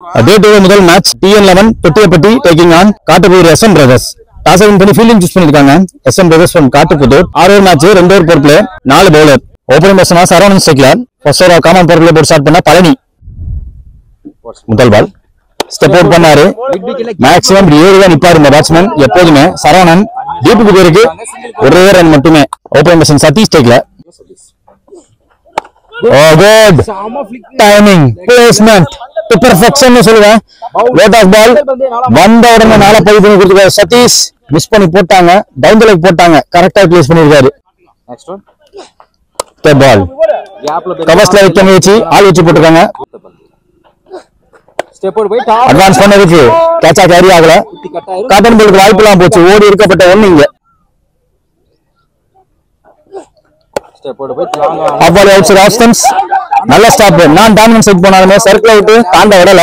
Day 2 முதல் match TN11 Thottiyapatti taking on Kattuputhur SM Brothers. Toss win பண்ணி fielding choose பண்ணிருக்காங்க. SM Brothers from Kattuputhur. 6 over match 2 over power play 4 bowler. Opening பேட்ஸ்மேனா Saravanan striker. First over common power play போட்டு start பண்ண பழனி. முதல் ball step out பண்ணாரு. Maximum 7 தான் நிப்பாரு இந்த batsman எப்போதுமே. சரவணன் டீப்புக்கு போயிருக்கு. ஒரே ரன் மட்டுமே. Opening batsman Satish striker. Oh good timing placement to perfection னு சொல்லுவேன். லேட் ஆஃப் பால் வந்த உடனே நாளை பதிவு பண்ணி கொடுத்துருக்காரு சதீஷ். மிஸ் பண்ணி போட்டாங்க, டவுன் தி லெக் போட்டாங்க, கரெக்டா பிளேஸ் பண்ணிருக்காரு. நெக்ஸ்ட் ஒன் டெட் பால் கவர்ஸ்ல வைக்க முயற்சி, ஆள் வச்சு போட்டுருக்காங்க. ஸ்டெப் அவுட் போய் அட்வான்ஸ் பண்ணதுக்கு கேட்சா கேரி ஆகல. காட்டன் பாலுக்கு வாய்ப்புலாம் போச்சு. ஓடி இருக்கப்பட்ட ஒண்ணு இங்க நல்ல ஸ்டாப். நான் டாமினன்ட் சைட் போனாலுமே சர்க்கிள் விட்டு தாண்ட விடல.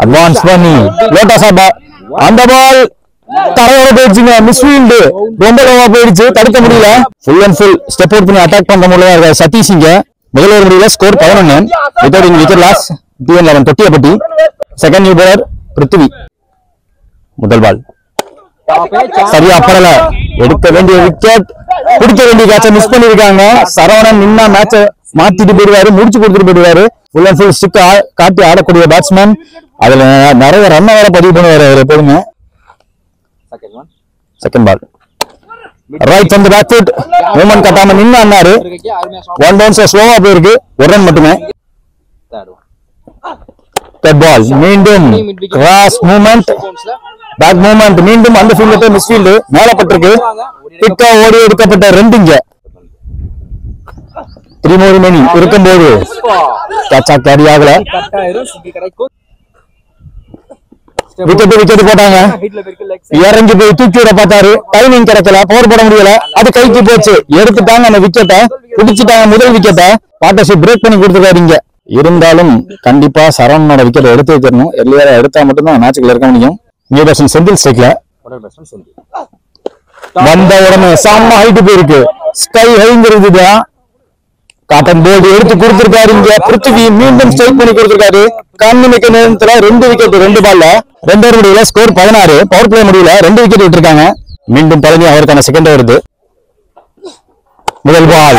அட்வான்ஸ் பண்ணி லோட்டா அந்த பால் தரையோட போயிடுச்சுங்க. மிஸ்ஃபீல்டு ரொம்ப லோவா போயிடுச்சு, தடுக்க முடியல. Full and full step out பண்ணி அட்டாக் பண்ண முடியல இருக்காரு சதீஷ். இங்க முதல் ஓவர் முடியல. Score 11 without in wicket loss. TN11 Thottiyapatti. Second new bowler Prithvi. முதல் பால் சரியா படல. எடுக்க வேண்டிய விக்கெட், பிடிக்க வேண்டிய கேட்ச மிஸ் பண்ணிருக்காங்க. சரவணன் நின்னா மேட்ச மாத்திட்டு போயிடுவாரு, முடிச்சு கொடுத்துட்டு போயிடுவாரு. ஃபுல் அண்ட் ஃபுல் ஸ்டிக் காட்டி ஆடக்கூடிய பேட்ஸ்மேன். அதுல நிறைய ரன் வேற பதிவு பண்ணுவாரு அவர் எப்போதுமே. Second ball right from the back foot. Movement கட்டாம நின்னு அண்ணாரு. ஒன் பவுன்ஸ் ஸ்லோவா போயிருக்கு. ஒரு ரன் மட்டுமே. தேர்ட் பால் மீண்டும் கிராஸ் மூவ்மெண்ட், பேக் மூவ்மெண்ட். மீண்டும் அந்த ஃபீல்ட்ல மிஸ் ஃபீல்டு மேல பட்டிருக்கு. கிக்கா ஓடி எடுக்கப்பட்ட ரெண்டுங்க. 3 more remaining இருக்கும்போது கேட்சா கேரி ஆகல. விக்கெட் போட்டாங்க. இறங்கி போய் தூக்கி விட பார்த்தாரு. டைமிங் கிடைக்கல, பவர் போட முடியல. அது கைக்கு போச்சு. எடுத்துட்டாங்க அந்த விக்கெட்டை, பிடிச்சிட்டாங்க முதல் விக்கெட்டை. பார்ட்னர்ஷிப் பிரேக் பண்ணி கொடுத்துருக்காரு. இங்க இருந்தாலும் கண்டிப்பா சரவணனோட விக்கெட் எடுத்து வைக்கணும். எர்லியரா எடுத்தா மட்டும்தான் மேட்சுக்குள்ள இருக்க முடியும். நியூ பேட்ஸ்மேன் செந்தில் ஸ்ட்ரைக்ல. வந்த உடனே செம்ம ஹைட் போயிருக்கு. ஸ்கை ஹைங்கிறது காட்டன் போர்டு எடுத்து கொடுத்திருக்காரு. இங்க பிருத்திவி மீண்டும் ஸ்ட்ரைக் பண்ணி கொடுத்திருக்காரு. கண்ணு மிக்க நேரத்துல 2 விக்கெட் 2 பால்ல 2 ஓவர் முடியல. ஸ்கோர் 16. பவர் பிளே முடியல. 2 விக்கெட் விட்டுருக்காங்க. மீண்டும் பழனி அவருக்கான செகண்ட் வருது. முதல் ball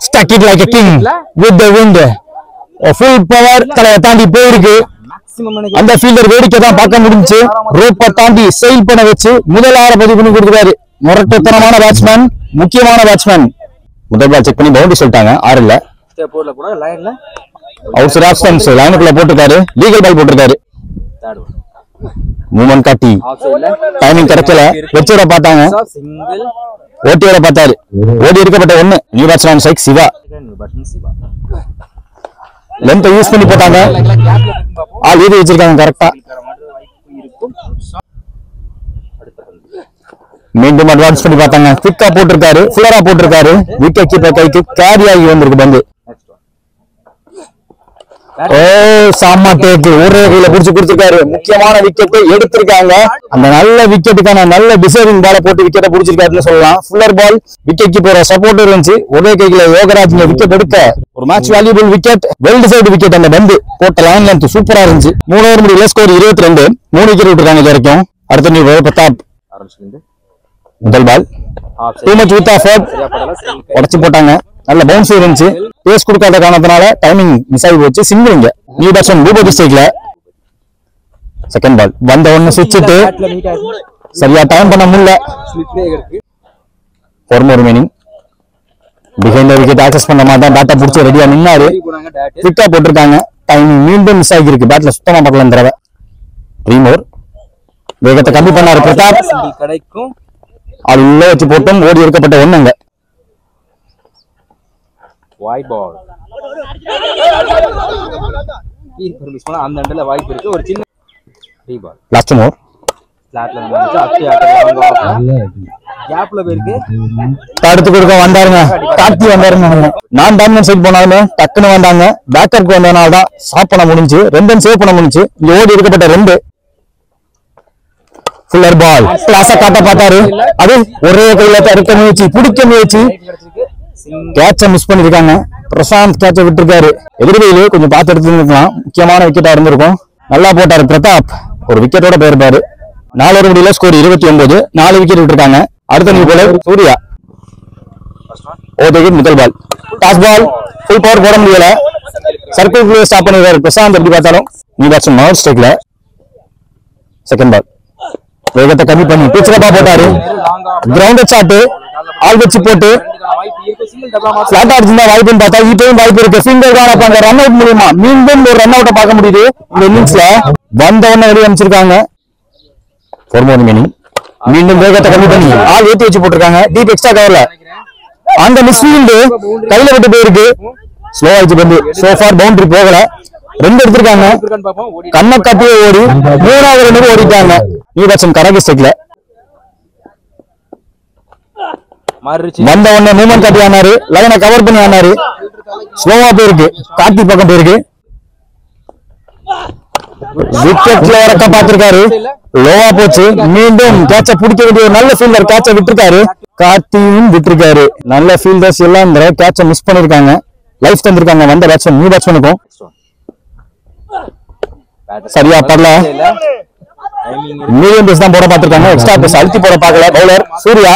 stuck it like a king with the wind. Full power தலையை தாண்டி போயிருக்கு. அந்த ஃபீல்டர் வேடிக்கை தான் பார்க்க முடிஞ்சு. ரோப்பை தாண்டி செயில் பண்ண வச்சு முதல் 6 பதிவு பண்ணி கொடுத்துருக்காரு. முரட்டுத்தனமான பேட்ஸ்மேன், முக்கியமான பேட்ஸ்மேன். முதல் பால் செக் பண்ணி பவுண்டரி சொல்லிட்டாங்க. 6 இல்ல அவுட் சைட் ஆஃப் ஸ்டம்ப்ஸ் லைனுக்குள்ள போட்டுருக்காரு. லீகல் பால் போட்டிருக்காரு. மூவ்மெண்ட் காட்டி டைமிங் கிடைக்கல. வெச்சோட பார்த்தாங்க, ஓட்டியோட பார்த்தாரு. ஓடி எடுக்கப்பட்ட 1. New batsman strike Siva. Length use பண்ணி போட்டாங்க. ஆல் ஏறி வச்சிருக்காங்க கரெக்டா. மீண்டும் அட்வான்ஸ் பண்ணி பார்த்தாங்க. குவிக்கா போட்டிருக்காரு, ஃபுல்லரா போட்டிருக்காரு. விக்கெட் கீப்பர் கைக்கு கேரி ஆகி வந்திருக்கு பந்து. ஓ சாமா டேக்கு ஒரே கையில புடிச்சு கொடுத்திருக்காரு. முக்கியமான விக்கெட்டை எடுத்திருக்காங்க. அந்த நல்ல விக்கெட்டுக்கான நல்ல டிசர்விங் பால போட்டு விக்கெட்டை புடிச்சிருக்காருன்னு சொல்லலாம். Fuller ball wicket keeper support இருந்துச்சு. ஒரே கையில யோகராஜ் விக்கெட் எடுக்க ஒரு match valuable wicket, well deserved wicket. அந்த பந்து போட்ட லைன் லென்த் சூப்பரா இருந்துச்சு. 3 ஓவர் முடியல. ஸ்கோர் 22. 3 விக்கெட் விட்டுருக்காங்க இது வரைக்கும். அடுத்த நியூ பிரதாப். முதல் பால் டூ மச் வித் எஃபர்ட் உடைச்சு போட்டாங்க. நல்ல பவுன்ஸ் இருந்துச்சு. பேஸ் கொடுக்காத காரணத்தினால டைமிங் மிஸ் ஆகி போச்சு. சிங்கிள். இங்க நியூ பேட்ஸ்மேன் பூபதி ஸ்ட்ரைக்ல. செகண்ட் பால் வந்த ஒன்னு சுவிட்சிட்டு சரியா டைம் பண்ண முடியல. 4 more remaining. Behind wicket access பண்ண மாதிரி தான் பேட்டை பிடிச்சி ரெடியா நின்னாரு. குவிக்கா போட்டிருக்காங்க. டைமிங் மீண்டும் மிஸ் ஆகி இருக்கு. பேட்ல சுத்தமா பார்க்கலாம் தடவை. 3 more. வேகத்தை கம்மி பண்ணாரு பிரதாப். அது உள்ள வச்சு போட்டும் ஓடி எடுக்கப்பட்ட 1. வைட் பால் கீப்பர் மிஸ் பண்ணா அந்த இடத்துல வாய்ப்பு இருக்கு. ஒரு சின்ன ஃப்ரீ பால். லாஸ்ட் மோர் ஃபிளாட்ல வந்து அத்தி கேப்ல போயிருக்கு. தடுத்து கொடுக்க வந்தாருங்க. காட்டி வந்தாருங்க. நான் டாமினன்ட் சைட் போனாலுமே டக்குன்னு வந்தாங்க. பேக்கருக்கு வந்தனால தான் ஸ்டாப் பண்ண முடிஞ்சு. 2 ரன் சேவ் பண்ண முடிஞ்சு. இங்க ஓடி எடுக்கப்பட்ட 2. ஃபுல்லர் பால் கிளாஸா காட்ட பார்த்தாரு. அது ஒரே கையில தடுக்க முயற்சி, பிடிக்க முயற்சி. கேட்ச மிஸ் பண்ணிருக்காங்க. பிரசாந்த் கேட்ச விட்டுருக்காரு. எதிர்வையிலே கொஞ்சம் பார்த்து எடுத்துருக்கலாம். முக்கியமான விக்கெட்டா இருந்திருக்கும். நல்லா போட்டாரு பிரதாப். ஒரு விக்கெட்டோட போயிருப்பாரு. 4 ஓவர் முடியல. ஸ்கோர் 29. 4 விக்கெட் விட்டுருக்காங்க. அடுத்த நியூ போலர் சூர்யா. ஓவர் முதல் ball. Toss ball. Full power போட முடியல. சர்க்கிள் ஸ்டாப் பண்ணிடுறாரு பிரசாந்த். எப்படி பார்த்தாலும் நியூ பேட்ஸ்மேன் மவுண்ட் ஸ்ட்ரைக்ல. Second ball. வேகத்தை கம்மி பண்ணி பிச்சரப்பா போட்டாரு. கிரவுண்ட் ஷாட் ஆல் வச்சு போட்டு ஃபிளாட் அடிச்சிருந்தா வாய்ப்புன்னு பார்த்தா இப்பவும் வாய்ப்பு இருக்கு. சிங்கிள் தான் அப்ப அந்த ரன் அவுட் மூலமா மீண்டும் ஒரு ரன் அவுட்டை பார்க்க முடியுது. இந்த இன்னிங்ஸ்ல வந்த உடனே வெளியே அமைச்சிருக்காங்க. மீண்டும் வேகத்தை கம்மி பண்ணி ஆள் ஏற்றி வச்சு போட்டிருக்காங்க. டீப் எக்ஸ்ட்ரா கவர்ல அந்த மிஸ்ஃபீல்டு கையில விட்டு போயிருக்கு. ஸ்லோ ஆயிடுச்சு பந்து. சோஃபார் பவுண்டரி போகல. 2 எடுத்திருக்காங்க. கண்ணை கட்டியே ஓடி 3வது ரன்னுக்கு ஓடிட்டாங்க. நியூ பேட்ஸ்மேன் கரகி ஸ்ட்ரைக்ல. வந்த உடனே மூவ்மெண்ட் காட்டி ஆனாரு. லைனை கவர் பண்ணி ஆனாரு. ஸ்லோவா போயிருக்கு. கார்த்தி பக்கம் போயிருக்கு. விக்கெட்ல வரக்க பாத்திருக்காரு. லோவா போச்சு. மீண்டும் கேட்ச பிடிக்க வேண்டிய ஒரு நல்ல ஃபீல்டர் கேட்ச விட்டுருக்காரு. கார்த்தியும் விட்டுருக்காரு. நல்ல ஃபீல்டர்ஸ் எல்லாம் இந்த கேட்ச மிஸ் பண்ணிருக்காங்க. லைஃப் தந்திருக்காங்க வந்த பேட்ஸ்மேன் நியூ பேட்ஸ்மேனுக்கும். சரியா படல. மீடியம் பேஸ் தான் போட பாத்திருக்காங்க. எக்ஸ்ட்ரா பேஸ் அழுத்தி போட பார்க்கல. பவுலர் சூர்யா.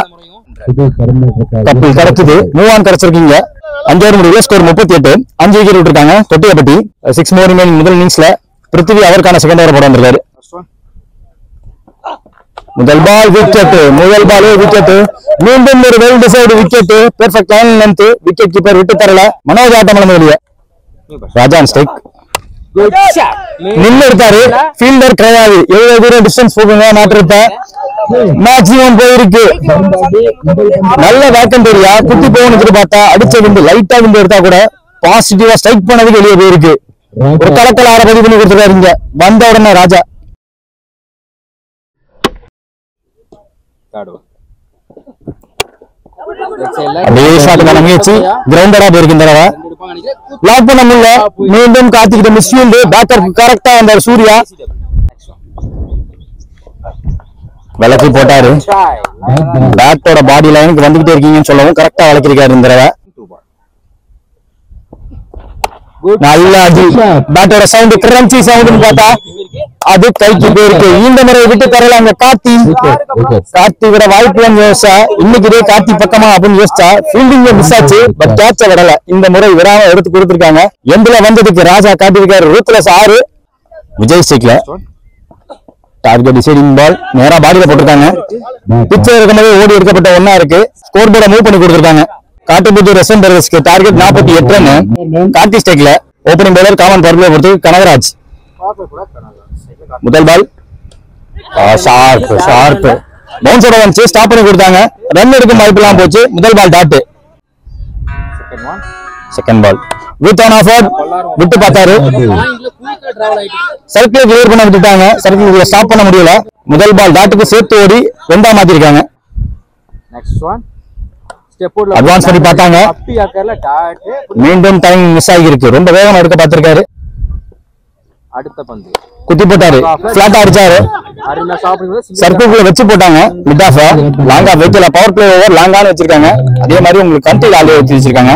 கப்பில் கிடைச்சது. மூவ் ஆன் கிடைச்சிருக்கீங்க. 5 ஓவர் முடியல. ஸ்கோர் 38. 5 விக்கெட் விட்டுருக்காங்க. தொட்டியப்பட்டி 6 more remaining முதல் இன்னிங்ஸ்ல பிருத்திவி அவருக்கான செகண்ட் ஓவர் போட வந்திருக்காரு. முதல் பால் விக்கெட். முதல் பாலே விக்கெட். மீண்டும் ஒரு well decide wicket. Perfect line length. Wicket keeper விட்டு தரல. மனோஜ் ஆட்டம் வெளியே. ராஜான் ஸ்ட்ரைக். நின்று எடுத்தாரு. ஃபீல்டர் கிடையாது. எவ்வளவு தூரம் டிஸ்டன்ஸ் போகுங்க மாற்றிருப்ப மேக்ஸிமம் போயிருக்கு. நல்ல வேக்கண்ட் ஏரியா. குட்டி போகணும்னு பார்த்தா அடிச்ச விண்டு லைட்டா விண்டு எடுத்தா கூட பாசிட்டிவா ஸ்ட்ரைக் பண்ணதுக்கு வெளியே போயிருக்கு. ஒரு கலக்கல் 6 பதிவு பண்ணி கொடுத்துருக்காரு. இங்க வந்த உடனே ராஜா முயற்சி கிரவுண்டடா போயிருக்கு. இந்த தடவை லாக் பண்ண முடியல. மீண்டும் காத்திக்கிட்ட மிஸ்ஃபீல்டு. பேக்கருக்கு கரெக்டா வந்தார் சூர்யா. விளக்கி போட்டாரு. பேட்டோட பாடி லைனுக்கு வந்துகிட்டே இருக்கீங்கன்னு சொல்லவும் கரெக்டா விளக்கிருக்காரு இந்த தடவை. நல்ல அடி. பேட்டோட சவுண்ட் கிரன்ச்சி சவுண்ட்னு பார்த்தா அது கைக்கு போயிருக்கு. இந்த முறை விட்டு தரல. அங்க கார்த்தி விட வாய்ப்பு யோசிச்சா இன்னைக்கு இதே கார்த்தி பக்கமா அப்படின்னு யோசிச்சா ஃபீல்டிங் மிஸ் ஆச்சு. பட் கேட்ச விடல. இந்த முறை விடாம எடுத்து கொடுத்திருக்காங்க. எண்டுல வந்ததுக்கு ராஜா காட்டியிருக்காரு. ரூத்லெஸ் 6. விஜய் ஸ்ட்ரைக்ல. டார்கெட் டிசைடிங் பால் நேரா பாடியில போட்டிருக்காங்க. பிச்சர் இருக்கும்போது ஓடி எடுக்கப்பட்ட ஒன்னா இருக்கு. ஸ்கோர் போர்டை மூவ் பண்ணி கொடுத்திருக்காங்க. காட்டுப்புத்தூர் எஸ்எம் பெர்வஸ்க்கு டார்கெட் 48 ரன். கார்த்தி ஸ்ட்ரைக்ல. ஓப்பனிங் பவுலர் காமன் பவர்ல பொறுத்து கனகராஜ். முதல் பால் ஷார்ப் பவுன்ஸோட வந்துச்சு. ஸ்டாப் பண்ணி கொடுத்தாங்க. ரன் எடுக்கும் வாய்ப்பு எல்லாம் போச்சு. முதல் ball dot. Second ball with on off விட்டு பார்த்தாரு. சர்க்கிள் கிளியர் பண்ண விட்டுட்டாங்க. சர்க்கிள் ஸ்டாப் பண்ண முடியல. முதல் பால் டாட்டுக்கு சேர்த்து ஓடி 2ஆ மாத்திருக்காங்க. அட்வான்ஸ் பண்ணி பார்த்தாங்க. மீண்டும் டைம் மிஸ் ஆகிருக்கு. ரொம்ப வேகமா எடுக்க பார்த்திருக்காரு. குத்தி போட்டாரு. பிளாட்டா அடிச்சாரு. சர்க்கிள் வச்சு போட்டாங்க. மிட் ஆஃப் லாங் ஆஃப் வைக்கல. பவர் பிளே ஓவர் லாங்கான வச்சிருக்காங்க. அதே மாதிரி உங்களுக்கு கண்ட்ரி ஆளே வச்சு வச்சிருக்காங்க.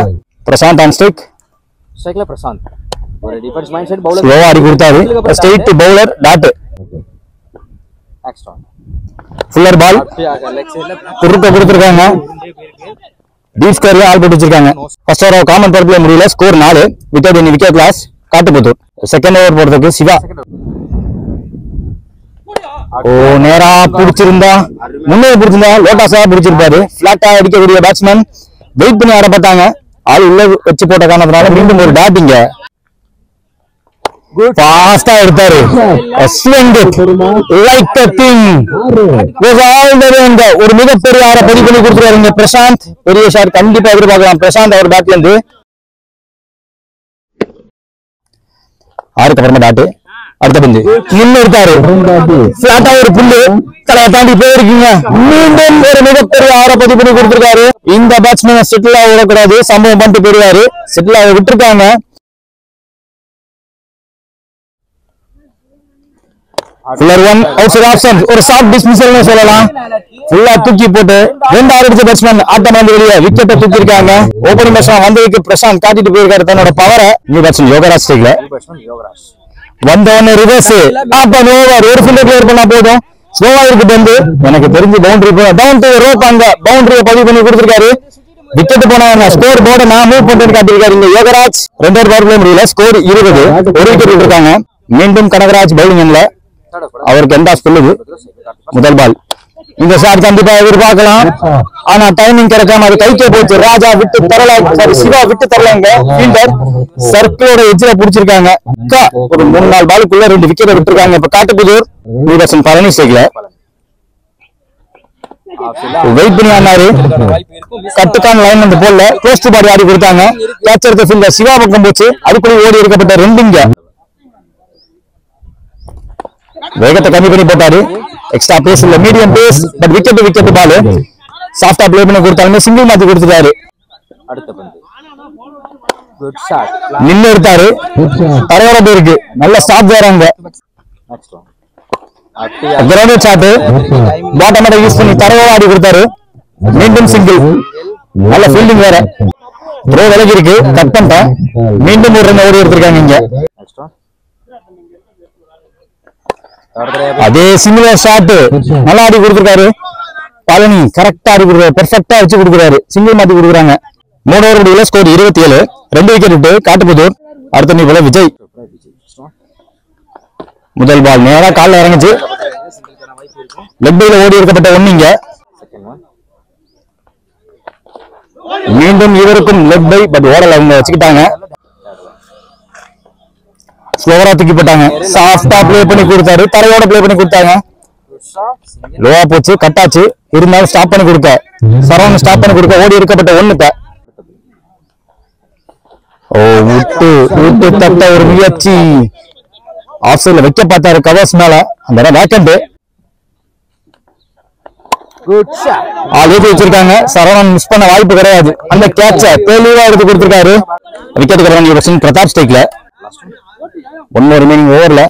Prashanth on strike. ஸ்லோவா ஆடி கொடுத்தாரு. Straight bowler dot. Fuller ball குறுக்க கொடுத்திருக்காங்க. டீப் ஸ்கோர் ஆல் போட்டு வச்சிருக்காங்க. ஃபர்ஸ்ட் ஓவர் காமன் பவர்ல முடியல. Score 4. Wicket in wicket loss. Kattuputhur. Second over போறதுக்கு சிவா. ஓ நேரா பிடிச்சிருந்தா முன்னே பிடிச்சிருந்தா லோட்டாஸா பிடிச்சிருப்பாரு. பிளாட்டா அடிக்கக்கூடிய பேட்ஸ்மேன் வெயிட் பண்ணி ஆட பார்த்தாங்க. ஆள் உள்ள வச்சு போட்ட காரணத்தினால மீண்டும் ஒரு டாட்டிங்க ஃபாஸ்டா எடுத்தாரு. ஒரு மிகப்பெரிய 6 பதிவு பண்ணி கொடுத்துருவாருங்க பிரசாந்த். பெரிய ஷாட் கண்டிப்பா எதிர்பார்க்கலாம் பிரசாந்த் அவர் பேட்ல இருந்து. 6க்கு அப்புறமா டாட்டு. அடுத்த பந்து நின்று எடுத்தாரு. பிளாட்டா ஒரு புல்லு தலையை தாண்டி போயிருக்கீங்க. மீண்டும் ஒரு மிகப்பெரிய 6 பதிவு பண்ணி கொடுத்திருக்காரு. இந்த பேட்ஸ்மேன் செட்டில் ஆக விடக்கூடாது. சம்பவம் பண்ணிட்டு போயிருவாரு. செட்டில் ஆக விட்டுருக்காங்க. Fuller one outside option ஒரு சாஃப்ட் டிஸ்மிசல்னு சொல்லலாம். ஃபுல்லா தூக்கி போட்டு 2 ஆறு அடிச்ச பேட்ஸ்மேன் ஆட்டம் வந்து வெளியே விக்கெட்டை தூக்கி இருக்காங்க. ஓபனிங் பேட்ஸ்மேன் வந்ததுக்கு பிரசாந்த் காட்டிட்டு போயிருக்காரு தன்னோட பவரை. நியூ பேட்ஸ்மேன் யோகராஜ் ஸ்ட்ரைக்ல வந்தவொன்னு ரிவர்ஸ் ஆப்பன் ஓவர். ஒரு ஃபீல்டர் கிளியர் பண்ணா போதும். ஸ்லோவா இருக்கு வந்து எனக்கு தெரிஞ்சு பவுண்டரி டவுன் டு ரோப் அங்க பவுண்டரியை பதிவு பண்ணி கொடுத்திருக்காரு. விக்கெட் போனவங்க ஸ்கோர் போர்டை நான் மூவ் பண்றேன்னு காட்டியிருக்காரு இங்க யோகராஜ். 2 பவர் பிளே முடியல. ஸ்கோர் 20. ஒரு விக்கெட் இருக்காங்க. மீண்டும் கனகராஜ் பவுலிங்ல அவருக்கு எந்த சொல்லுது முதல் பால். இந்த ஷாட் கண்டிப்பா எதிர்பார்க்கலாம். ஆனா டைமிங் கிடைக்காம அது கைக்கே போச்சு. ராஜா விட்டு தரல, சிவா விட்டு தரலங்க. ஃபீல்டர் சர்க்கிளோட எட்ஜ்ல புடிச்சிருக்காங்க. ஒரு 3-4 பாலுக்குள்ள 2 விக்கெட் விட்டுருக்காங்க. இப்ப காட்டுப்புதூர் நீரசன் பழனி ஸ்ட்ரைக்ல வெயிட் பண்ணி ஆனாரு. கட்டுக்கான லைன் வந்து போடல. க்ளோஸ் டு பாடி ஆடி கொடுத்தாங்க. கேட்ச் எடுத்த ஃபீல்டர் சிவா பக்கம் போச்சு. அதுக்குள்ள ஓடி எடுக்கப்பட்ட 2 வேகத்தை கம்மி பண்ணி போட்டாரு. எக்ஸ்ட்ரா பேஸ் இல்ல, மீடியம் பேஸ். பட் விக்கெட் பால் சாஃப்டா ப்ளே பண்ணி கொடுத்தாலுமே சிங்கிள் மாத்தி கொடுத்துட்டாரு. நின்னு எடுத்தாரு. தரையோட போயிருக்கு. நல்ல ஸ்டாப் வராங்க. கிரவுண்ட் ஷாட் பாட்டமோட யூஸ் பண்ணி தரையோட ஆடி கொடுத்தாரு. மீண்டும் சிங்கிள். நல்ல ஃபீல்டிங் வேற. த்ரோ விலகி இருக்கு. கட் பண்ணிட்டேன். மீண்டும் ஒரு ரன் ஓடி எடுத்திருக்காங்க இங்க. அதே சிங்கிள் ஷாட் நல்லா ஆடி கொடுத்திருக்காரு. பழனி கரெக்டா ஆடி கொடுக்குறாரு. பெர்ஃபெக்டா வச்சு கொடுக்குறாரு. சிங்கிள் மாத்தி கொடுக்குறாங்க. 3 ஓவர் முடியல. ஸ்கோர் 27. 2 விக்கெட் விட்டு காட்டுப்புதூர். அடுத்த நீ போல விஜய். முதல் பால் நேரா கால்ல இறங்குச்சு. லெக் பைல ஓடி எடுக்கப்பட்ட 1 மீண்டும் இவருக்கும் லெக் பை. பட் ஓடல, அவங்க வச்சுக்கிட்டாங்க. ஸ்லோவரா தூக்கி போட்டாங்க. சாஃப்டா ப்ளே பண்ணி கொடுத்தாரு. தரையோட ப்ளே பண்ணி கொடுத்தாங்க. லோவா போச்சு, கட்டாச்சு. இருந்தாலும் ஸ்டாப் பண்ணி கொடுக்க சரவணன் ஸ்டாப் பண்ணி கொடுக்க ஓடி இருக்கப்பட்ட 1 விட்டு தட்ட ஒரு முயற்சி. ஆஃப் சைட்ல வைக்க பார்த்தாரு கவர்ஸ் மேல. அந்த இடம் வேக்கண்ட். வச்சிருக்காங்க. சரவணன் மிஸ் பண்ண வாய்ப்பு கிடையாது. அந்த கேட்ச தெளிவா எடுத்து கொடுத்திருக்காரு. விக்கெட் கிடையாது. பிரதாப் ஸ்ட்ரைக்ல 1 ரிமைனிங் ஓவர்ல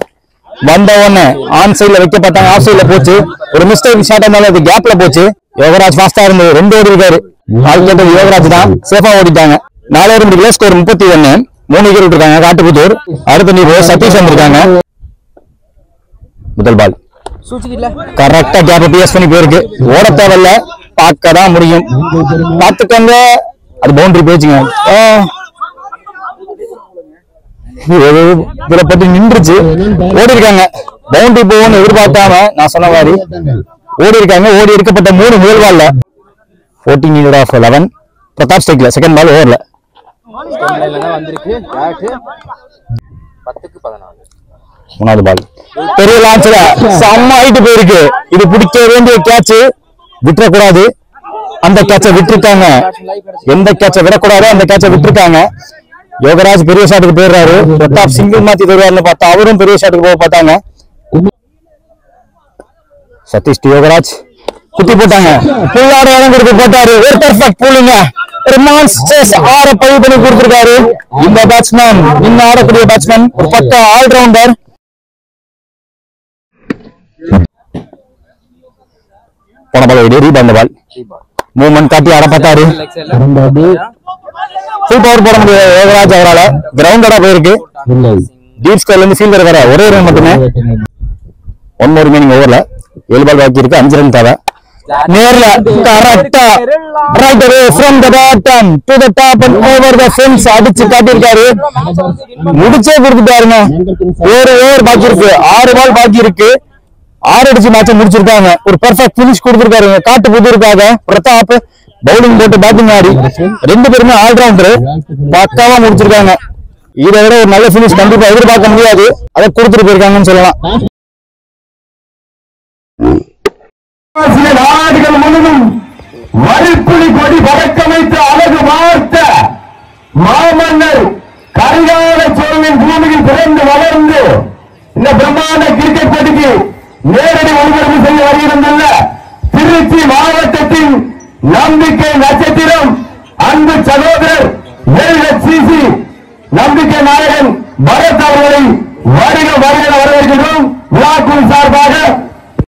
வந்த உடனே ஆன் சைட்ல வைக்க பார்த்தாங்க. ஆஃப் சைட்ல போச்சு. ஒரு மிஸ்டேக் ஷாட் இருந்தாலும் அது கேப்ல போச்சு. யோகராஜ் ஃபாஸ்டா இருந்தது. 2 ஓடி இருக்காரு. யோகராஜ் தான் சேஃபா ஓடிட்டாங்க. 4 ஓவர் முடியல. ஸ்கோர் 31. 3 விக்கெட் விட்டுருக்காங்க காட்டுப்புதூர். அடுத்த நீ சதீஷ் வந்திருக்காங்க. முதல் பால் கரெக்டா கேப் பிஎஸ் பண்ணி போயிருக்கு. ஓட தேவையில்ல, பார்க்க தான் முடியும். பார்த்துக்கங்க. அது பவுண்டரி போச்சுங்க. இதுல பத்தி நின்றுச்சு. ஓடி இருக்காங்க. பவுண்டரி போகும்னு எதிர்பார்க்காம நான் சொன்ன மாதிரி ஓடி இருக்காங்க. ஓடி இருக்கப்பட்ட 3 முதல் பால்ல 14/11. பிரதாப் ஸ்ட்ரைக்ல செகண்ட் பால் ஓவர்ல மூணாவது பால் பெரிய லான்ச்ல செம்ம ஆயிட்டு போயிருக்கு. இது பிடிக்க வேண்டிய கேட்ச், விட்டுறக்கூடாது. அந்த கேட்சை விட்டுருக்காங்க. எந்த கேட்சை விடக்கூடாதோ அந்த கேட்சை விட்டுருக்காங்க. யோகராஜ் பெரிய ஷாட்டுக்கு போயிடுறாரு. பிரதாப் சிங்கிள் மாத்தி தருவாருன்னு பார்த்தா அவரும் பெரிய ஷாட்டுக்கு போக பார்த்தாங்க. சதீஷ் யோகராஜ் குத்தி போட்டாங்க. புல்லாட இடம் கொடுத்து போட்டாரு. ஒரு பெர்ஃபெக்ட் பூலிங்க. ஒரு மான்ஸ்டர்ஸ் 6 பதிவு பண்ணி கொடுத்திருக்காரு. இந்த பேட்ஸ்மேன் இன்னும் ஆடக்கூடிய பேட்ஸ்மேன். ஒரு பக்கா ஆல்ரவுண்டர். போன பால் ரீபால் பால் மூவ்மெண்ட் காட்டி ஆட பார்த்தாரு. ஃபுல் பவர் போட முடியாது யோகராஜ் அவரால. கிரவுண்டடா போயிருக்கு. டீப் ஸ்கொயர்ல இருந்து ஃபீல்டர் வர ஒரே ரன் மட்டுமே. 1 more remaining ஓவர்ல 7 பால் பாக்கி இருக்கு. 5 ரன் தேவை. நேர்ல கரெக்டா right away from the bottom to the top and over the fence அடிச்சு காட்டியிருக்காரு. முடிச்சே கொடுத்துட்டாருங்க. ஒரு ஓவர் பாக்கி இருக்கு. 6 பால் பாக்கி இருக்கு. 6 அடிச்சு மேட்சை முடிச்சிருக்காங்க. ஒரு பெர்ஃபெக்ட் பினிஷ் கொடுத்திருக்காரு. காட்டுப்புதூருக்காக பிரதாப் பவுலிங் போட்டு பேட்டிங் ஆடி 2 பேருமே ஆல்ரவுண்டர் பக்காவா முடிச்சிருக்காங்க. இதை விட ஒரு நல்ல பினிஷ் கண்டிப்பா எதிர்பார்க்க முடியாது. அதை கொடுத்துட்டு போயிருக்காங்கன்னு சொல்லலாம். நாடுகள் முழுவதும் வரிப்புலி கொடி பறக்க வைத்து அழகு வார்த்த மாமன்னர் கரிகால சோழனின் பூமியில் பிறந்து வளர்ந்து இந்த பிரம்மாண்ட கிரிக்கெட் போட்டிக்கு நேரடி ஒளிபரப்பு செய்ய வருகிறதுள்ள திருச்சி மாவட்டத்தின் நம்பிக்கை நட்சத்திரம் அன்பு சகோதரர் LHCC நம்பிக்கை நாயகன் பரத் அவர்களை வருக வரவேற்கிறோம். விழாக்குழு சார்பாக